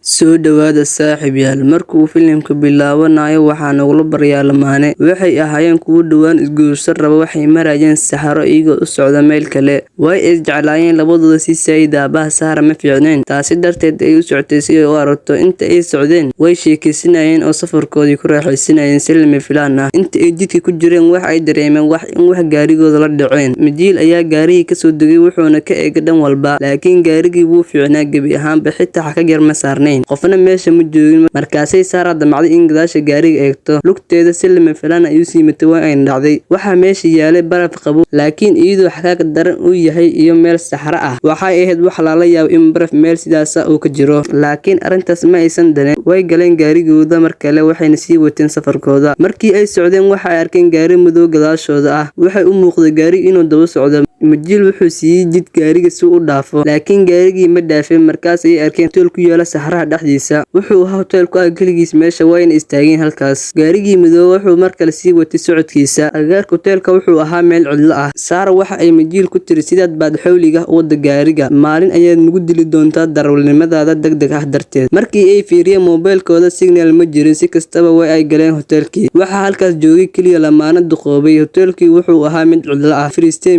Soo dhawaada saaxiibayaal, markuu filimku bilaabanayo waxaa nagula baryaa lamaane waxay ahaayeen kuwo dhawaan isguursan raba. Waxay marayeen saxaro iyagoo u socda meel kale. Way is jeclaayeen labadooda si saayid aabaha Sara ma fiicneen, taasi darteed ay u socotay si ay u aragto. Inta ay socdeen way sheekaysanayeen oo safarkoodii ku raaxaysanayeen si lama filaan ah. Inta ay jidka ku jireen wax ay dareemeen in wax gaarigooda la dhaceen. Majiil ayaa gaarigii ka soo degay wuxuuna ka eegay dhan walba, laakiin gaarigii wuu fiicnaa gebi ahaanba, xitaa ka yar ma saarnayn. qofna meesha ma joogin. Markaasay Sara damacday in gadaasha gaariga eegto, lugteeda si lama filaan ah ayuu siimatay waa ay dhacday. Waxaa meesha yaalay baraf qabow, laakiin iyadoo xagaag daran uu yahay iyo meel saxaro ah. Waxay ahayd wax lala yaabo in baraf meel sidaas uu ka jiro, laakiin arrintaas ma aysan dareen. Way galeen gaarigooda mar kale waxayna sii wateen safarkooda. Markii ay socdeen waxay arkeen gaari madow gadaashooda ah. Waxay u muuqday gaariga inuu daba socdo. Majiil wuxuu siiyay jid gaariga si uu u dhaafo, laakiin gaarigii ma dhaafin. Markaas ay arkeen hotel ku yaala saxaraha dhexdiisa. Wuxuu ahaa hotelku kaligiis meesha wayna istaageen halkaas. Gaarigii madow wuxuu mar kale sii watay socodkiisa. Agagaarka hotelka wuxuu ahaa meel cidlo ah. Sara waxa ay Majiil ku tiri sidaad baad xawliga u wada gaariga, maalin ayaad nagu dili doontaa darawalnimadaada degdeg ah darteed. Markii ay fiiriyeen moobilkooda signal ma jirin, si kastaba way ay galeen hotelkii. Waxaa halkaas joogay kaliya lamaane duqoobay. Hotelkii wuxuu ahaa mid cidlo ah.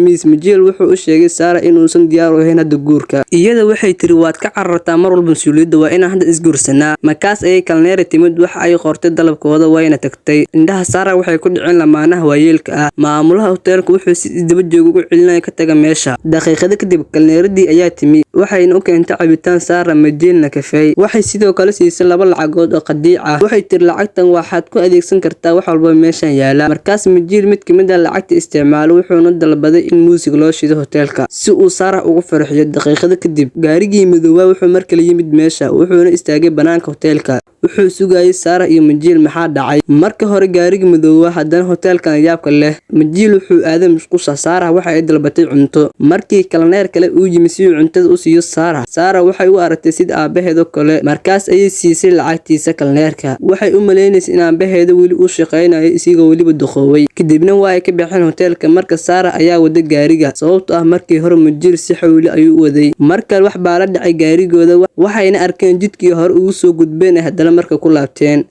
Miss Majiil wuxuu u sheegay Sara inuusan diyaar u ahayn hadda guurka. Iyada waxay tiri waad ka carartaa mar walba mas'uuliyadda, waa inaan hadda isguursanaa. Markaas ayay kalneeri timid, waxa ay qortay dalabkooda wayna tagtay. Indhaha Sara waxay ku dhiceen lamaanaha waayeelka ah. Maamulaha hotelka wuxuu si isdaba joog ugu celinayay ka taga meesha. Daqiiqado kadib kalneeradii ayaa timi, waxayna u keentay cabitaan. Sara Majiilna kafeey. Waxay sidoo kale siisay 2 lacagood oo qadiic ah. Waxay tiri lacagtan waxaad ku adeegsan kartaa wax walba meeshan yaala. Markaas Majiil mid kamid ah lacagta isticmaalo wuxuuna dalbaday in muusig loo shido hotelka si uu Sara ugu farxiyo. Daqiiqado kadib gaarigii madow wuxuu mar kale yimid meesha, wuxuuna istaagay banaanka hotelka. Wuxuu sugayay Sara iyo Majiil maxaa dhacay. Marka hore gaariga madow haddana hotelkan yaabka leh. Majiil wuxuu aaday musqusha. Sara waxa ay dalbatay cunto. Markii kalneer kale uu yimid si uu cuntada u siiyo Sara waxay u aragtay sida aabaheedo kale. Markaas ayay siisay lacagtiisa kalneerka. Waxay u maleynaysay in aabaheedo weli uu shaqaynayo isagoo weliba duqoobay. Kadibna waa ay ka baxeen hotelka. Marka Sara ayaa wada gaariga, sababtoo ah markii hore Majiil si xawli ayuu u waday. Marka wax baa la dhacay gaarigooda, waxayna arkeen jidkii hore ugu soo gudbeen haddana marka ku laabteen.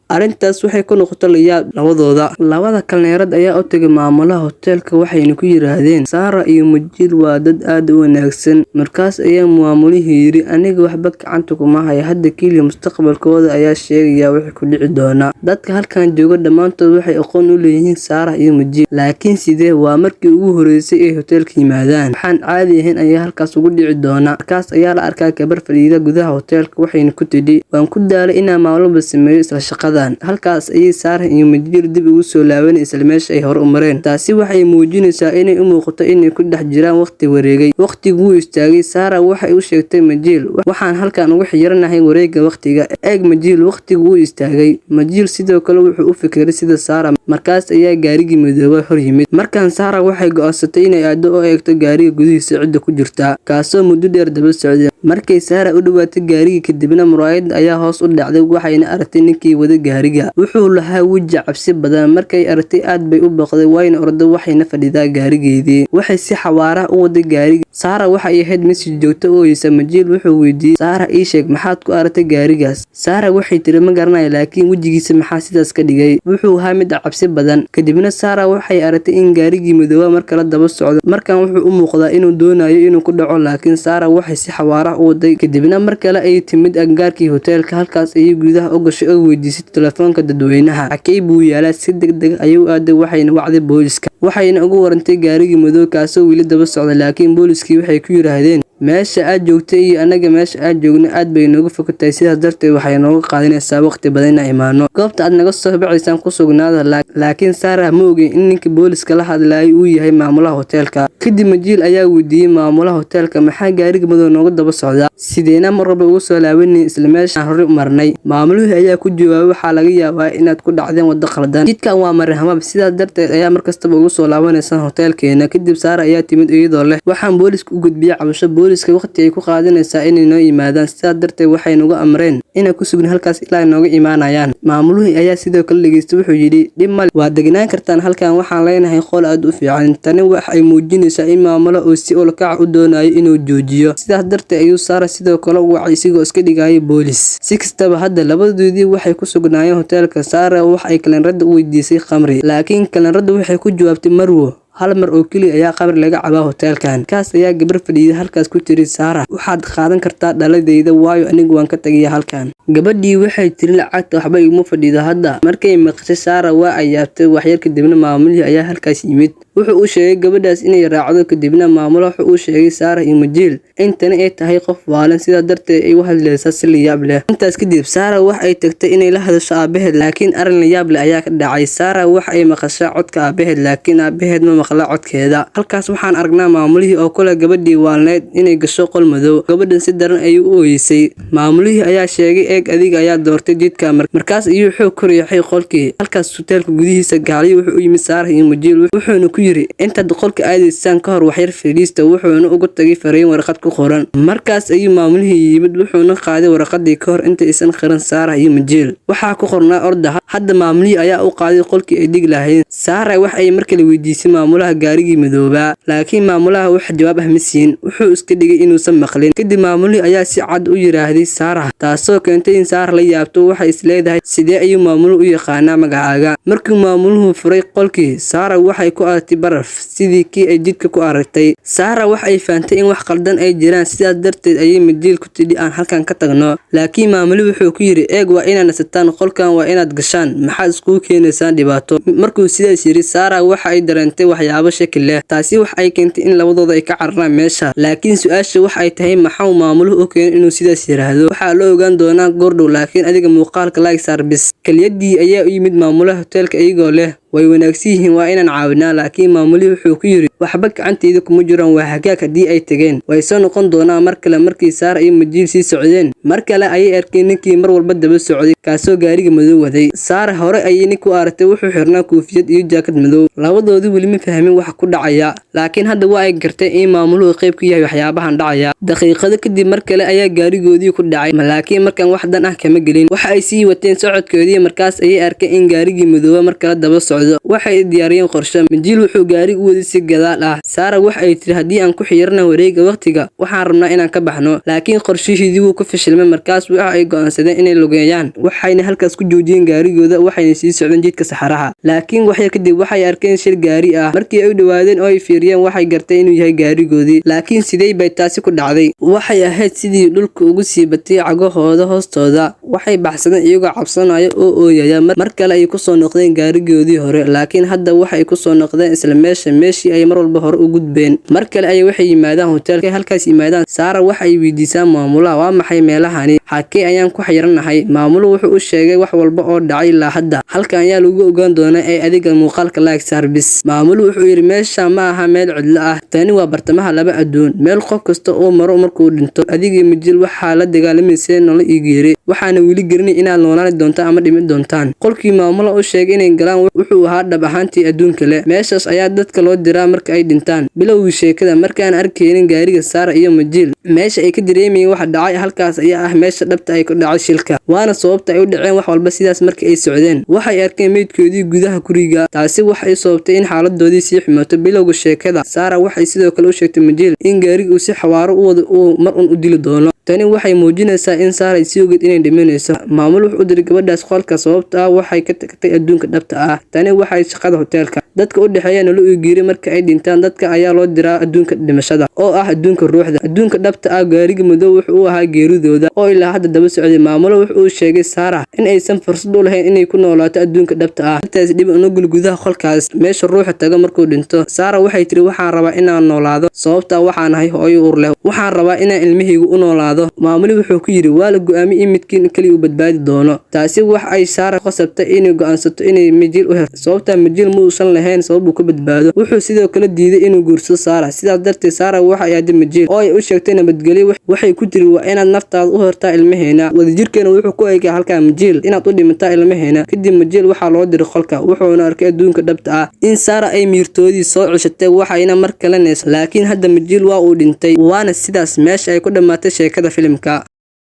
Arrintaas waxay ku noqotay la yaab labadooda. Labada kalneerad ayaa u tagay maamulaha hotelka waxayna ku yiraahdeen Sara iyo Majiil waa dad aad u wanaagsan. Markaas ayaa maamuluhu yiri aniga waxba gacanta kuma hayo, hadda kaliya mustaqbalkooda ayaa sheegaya wixii ku dhici doona. Dadka halkan jooga dhamaantood waxay aqoon u leeyihiin Sara iyo Majiil, laakiin sidee waa markii ugu horeysay ay hotelka yimaadaan. Waxaan caadi ahayn ayaa halkaas ugu dhici doona. Markaas ayaa la arkay gabar fadhida gudaha hotelka waxayna ku tidhi waan ku daalay inaan maalmo sameeyo isla shaqada. Halkaas ayay Sara iyo Majiil dib ugu soo laabanayeen isla meesha ay hore u mareen. Taasi waxay muujinaysaa inay u muuqato inay ku dhex jiraan waqti wareegay. Waqtigu wuu istaagay. Sara waxay u sheegtay Majiil waxaan halkan ugu xiranahay wareegga waqtiga. Eeg Majiil, waqtigu wuu istaagay. Majiil sidoo kale wuxuu u fikiray sida Sara. Markaas ayaa gaarigii madow hor yimid. Markaan Sara waxay go'aansatay inay aado oo eegto gaariga gudihiisa cidda ku jirta, kaasoo muddo dheer daba socday. Markay Sara u dhawaatay gaariga kadibna muraayad ayaa hoos u dhacday, waxayna aragtay ninkii wada gaariga. Wuxuu lahaa weji cabsi badan. Markay aragtay aad bay u baqday wayna orday waxayna fadhidaa gaarigeedii. Waxay si xawaara u waday gaariga. Sara waxay ahayd mid si joogto u oysa. Majiil wuxuu weydiiyay Sara ii sheeg maxaad ku aragtay gaarigaas. Sara waxay tiri ma garanayo, laakiin wejigiisa maxaa sidaas ka dhigay. Wuxuu ahaa mid cabsi badan. Kadibna Sara waxay aragtay in gaarigii madow mar kale daba socdo. Markan wuxuu u muuqdaa inuu doonayo inuu ku dhaco, laakiin Sara waxay si xawaara u waday. Kadibna mar kale ay timid agagaarkii hotelka. Halkaas ayay gudaha u gashay oo weydiisay telefoonka dadweynaha. Xakay buu yaalaa. Si degdeg ayuu aaday waxayna wacday booliska. Waxayna ugu warantay gaarigii madow kaasoo weli daba socda, laakiin booliskii waxay ku yiraahdeen meesha aad joogtay iyo anaga meesha aad joogno aad bay nooga fogtahay, sidaas darteed waxay nooga qaadanaysaa waqti badan inaan imaano. Goobta aad naga soo bacaysaan ku sugnaada. Laakiin Sara ma ogeyn in ninkii booliska la hadlayay uu yahay maamulaha hotelka. Kadib Majiil ayaa weydiiyay maamulaha hotelka maxaa gaariga madow nooga daba socda, sideena mar walba ugu soo laabanay isla meesha hore u marnay. Maamuluhu ayaa ku jawaabay waxaa laga yaabaa inaad ku dhacdeen waddo khaldan, jidkan waa marhamab, sidaas darteed ayaa mar kastaba ugu soo laabanaysan hotelkeena. Kadib Sara ayaa timid iyadoo leh waxaan booliska u gudbiyay cabasho. booliska waqti ay ku qaadanaysaa inay noo yimaadaan, sidaas darteed waxay nagu amreen inaan ku sugno halkaas ilaa ay nooga imaanayaan. Maamuluhu ayaa sidoo kale dhageystay, wuxuu yidhi dhib male, waad degnaan kartaan halkan, waxaan leenahay qol aad u fiican. Tani waxay muujinaysaa in maamula uu si ulkac u doonayo inuu joojiyo, sidaas darteed ayuu Sarah sidoo kale u wacay isigoo iska dhigaya boolis. Si kastaba hadda labadoodii waxay ku sugnaayeen hoteelka. Sarah waxay kalenrada u weydiisay khamri, laakiin kalenrada waxay ku jawaabtay marwo. hal mar oo kaliya ayaa khamri laga cabaa hoteelkan. Kaas ayaa gabar fadhiyay halkaas ku tiri Sarah, waxaad qaadan kartaa dhaladayda waayo anigu waan ka tagayaa halkan. Gabadhii waxay tiri lacagta waxba iguma fadhido hadda. Markay maqashay Sarah waa ay yaabtay. Waxyar kadibna maamulihii ayaa halkaas yimid. Wuxuu u sheegay gabadhaas inay raacdo, kadibna maamulaha wuxuu u sheegay Sarah iyo Majiil in tani ay tahay qof waalan, sidaa darteed ay u hadlaysaa si la yaab leh. Intaas kadib Sarah wax ay tagtay inay la hadasho aabaheed, laakiin arrin la yaab leh ayaa ka dhacay. Sarah wax ay maqashay codka aabaheed, laakiin aabaheed ma maqla codkeeda. Halkaas waxaan aragnaa maamulihii oo kula gabadhii waalneed inay gasho qol madow. Gabadhan si daran ayuu u ooyisay. Maamulihii ayaa sheegay eeg adiga ayaa doortay jidka. Markaas ayuu xoog ku riixay qolkii. Halkaas hoteelka gudihiisa gaalay wuxuu u yimid Sarah iyo Majiil, wuxuuna ku yiri intaad qolka aadaysaan ka hor waxyar fadhiista, wuxuuna ugu tagay fariin warqad ku qoran. Markaas ayuu maamulihii yimid, wuxuuna qaaday warqadii ka hor inta aysan qiran Sarah iyo Majiil. Waxaa ku qornaa orda. Hadda maamulihii ayaa u qaaday qolkii ay dhig lahayn. Sarah wax ay markale weydiisay maamulaha gaarigii madooba, laakiin maamulaha wax jawaab ah ma siin. Wuxuu iska dhigay inuusan maqlin. Kadib maamulihii ayaa si cad u yiraahday Sarah, taasoo keentay in Sarah la yaabto. Waxay isleedahay sidee ayuu maamuluhu u yaqaanaa magacaaga. Markii maamuluhu furay qolkii, Sarah waxay ku aragtay baraf sidii kii ay jidka ku aragtay. Sarah wax ay fahamtay in wax qaldan ay jiraan, sidaas darteed ayay Majiil ku tidhi aan halkan ka tagno. Laakiin maamuluhu wuxuu ku yiri eeg waa inaad nasataan, qolkan waa inaad gashaan, maxaad iskugu keenaysaan dhibaato. Markuu sidaas yiri, Sarah waxa ay dareentay waxyaabo shaki leh. Taasi wax ay keentay in labadooda ay ka cararaan meesha. Laakiin su'aasha wax ay tahay maxaa maamuluhu u keenay inuu sidaas yiraahdo. Waxaa la ogaan doonaa goordhow, laakiin adiga muuqaalka like saar bis. Kaliyadii ayaa u yimid maamulaha hoteelka iyagoo leh way wanaagsan yihiin, waa inaan caawinaa. Laakiin maamulihii wuxuu ku yiri waxba gacanteyda kuma jiraan, waa hagaag haddii ay tageen way soo noqon doonaan mar kale. Markii Sarah iyo Majiil sii socdeen, mar kale ayay arkeen ninkii mar walba daba socday, kaasoo gaariga madow waday. Sarah hore ayay ninku aragtay, wuxuu xirnaa koofiyad iyo jaakad madow. Labadoodii weli ma fahmin wax ku dhacaya, laakiin hadda waa ay gartay in maamuluhu qayb ka yahay waxyaabahan dhacaya. Daqiiqado kadib mar kale ayaa gaarigoodii ku dhacay, laakiin markan wax dan ah kama gelin. Waxa ay sii wateen socodkoodii. Markaas ayay arkeen in gaarigii madooba mar kale daba socdo. Waxay diyaariyeen qorshe. Majiil wuxuu gaariga u waday si gadaal ah. Sarah wax ay tiri haddii aan ku xiyirna wareega waqtiga waxaan rabnaa inaan ka baxno, laakiin qorshihiisii wuu ku fashilmay. Markaas waxa ay go'aansadeen inay lugeeyaan, waxayna halkaas ku joojiyeen gaarigooda, waxayna sii socdeen jidka saxaraha. Laakiin waxyar kadib waxay arkeen shil gaari ah. Markii ay u dhawaadeen oo ay fiiriyeen, waxay gartay inuu yahay gaarigoodii. Laakiin sidee bay taasi ku dhacday? Waxay ahayd sidii dhulka ugu sii batay cagahooda hoostooda. Waxay baxsadeen iyagoo cabsanaya oo ooyaya. Mar kale ay ku soo noqdeen gaarigoodii hore, laakiin hadda waxay ku soo noqdeen isla meeshii ay mar walba hore u gudbeen. Mar kale ay waxay yimaadaan hoteelka. Halkaas yimaadaan, Sarah waxay weydiisay maamulaha waa maxay meelahani, xakee ayaan ku xiranahay. Maamuluhu wuxuu u sheegay wax walba oo dhacay ilaa hadda. Halkan ayaa lagu ogaan doonaa ee adiga muuqaalka like saar bis. Maamuluhu wuxuu yiri meesha ma aha meel cidlo ah, tani waa bartamaha laba adduun, meel qof kasta oo maro markuu dhinto. Adiga Majiil waxaa la dagaalamayeen nolol iyo geeri, waxaana weli garanay inaad noolaan doontaan ama dhimi doontaan. Qolkii maamulaha u sheegay inay galaan wuxuu ahaa dhab ahaantii adduun kale. Meeshaas ayaa dadka loo diraa marka ay dhintaan. Bilowgii sheekada markaan arkaynin gaariga Sarah iyo Majiil, meesha ay ka dareemayeen wax dhacay, halkaas ayaa ah meesha dhabta ay ku dhacay shilka, waana sababta ay u dhaceen wax walba sidaas. Markii ay socdeen, waxay arkeen meydkoodii gudaha guriga. Taasi waxay sababtay in xaaladoodii sii xumaato. Bilowga sheekada, Sarah waxay sidoo kale u sheegtay Majiil in gaariga uu si xawaaro u wado uu mar u dili doono. tani waxay muujinaysaa in Sarah si ogid inay dhimanayso. Maamul wuxuu u diray gabadhaas qolka sababta ah waxay ka tagtay adduunka dhabta ah. Tani waxay shaqada hoteelka dadka u dhaxeeya nolol u geeri marka ay dhintaan. Dadka ayaa loo diraa adduunka dhimashada oo ah adduunka ruuxda. Adduunka dhabta ah gaariga madow wuxuu ahaa geeridooda oo ilaa hadda daba socday. Maamul wuxuu sheegay Sarah in aysan fursad u lahayn inay ku noolaato adduunka dhabta ah. Taas dib u nugul gudaha qolkaas meesha ruuxa taga markuu dhinto. Sarah waxay tiri waxaan rabaa inaan noolaado sababta waxaan ahay hooyo uur leh. Waxaan rabaa inaan ilmahaygu u noolaado. Maamul wuxuu ku yiri waa la go'aamiyay in midkiin kaliya u badbaadi doono. Taasi wax ay Sarah qasabtay inay go'aansato inay Majil u herto sababta Majil ma uusan lahayn sabab uu ka badbaado. Wuxuu sidoo kale diiday inuu guursado Sarah, sidaas darteed Sarah waxa ay aaday Majil oo ay u sheegtay nabadgelyo. Waxay ku tiri waa inaad naftaada u hortaa ilmaheena, wadajirkeena wuxuu ku eegay halka Majil inaad u dhimataa ilmaheena. Kadib Majil waxaa loo diray qolka, wuxuuna arkay adduunka dhabta ah in Sarah ay miirtoodii soo cushatay waxayna mar kale nees, laakiin hadda Majil waa uu dhintay. Waana sidaas meesha ay ku dhamaatay sheekada filimka.